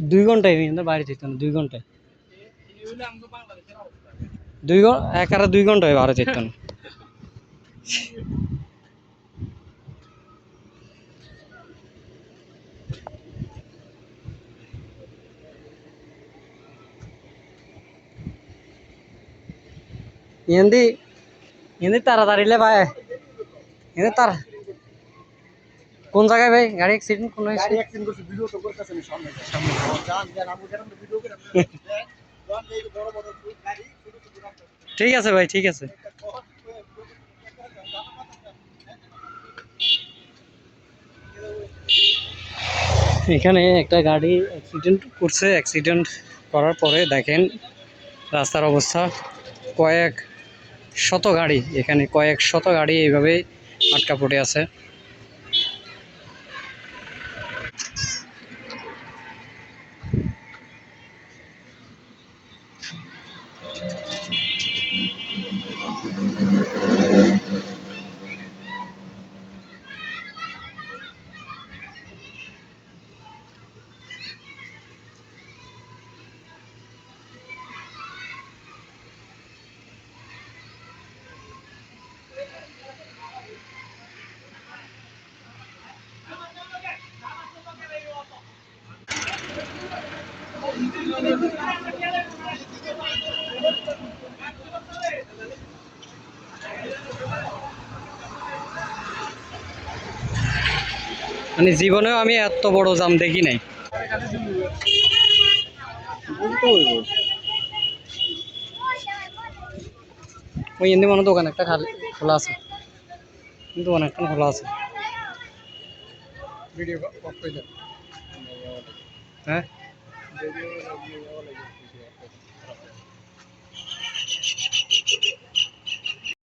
2 ঘন্টায় কিন্তু বাইরে যেত না, 2 ঘন্টায়, 2 ঘন্টায় বাইরে যেত না। এমনি এমনি তাড়াতাড়িলে ভাই, এমনি তারা কোন জায়গায় ভাই গাড়ি অ্যাক্সিডেন্ট কোন হয়েছে? গাড়ি অ্যাক্সিডেন্ট করছে, ভিডিও তো করতেছে না সামনে সামনে জান জান আমু গেলাম তো ভিডিও করে জান এই বড় বড় গাড়ি ছোট ছোট রাস্তা। ঠিক আছে ভাই, ঠিক আছে। এখানে একটা গাড়ি অ্যাক্সিডেন্ট করছে, অ্যাক্সিডেন্ট করার পরে দেখেন রাস্তার অবস্থা, কয়েক শত গাড়ি, এখানে কয়েক শত গাড়ি এইভাবে আটকা পড়ে আছে। মানে জীবনেও আমি এত বড় জাম দেখি নাই। ওই এমনি মনে দোকান একটা খালি খোলা আছে, কিন্তু অনেকটা খোলা আছে। হ্যাঁ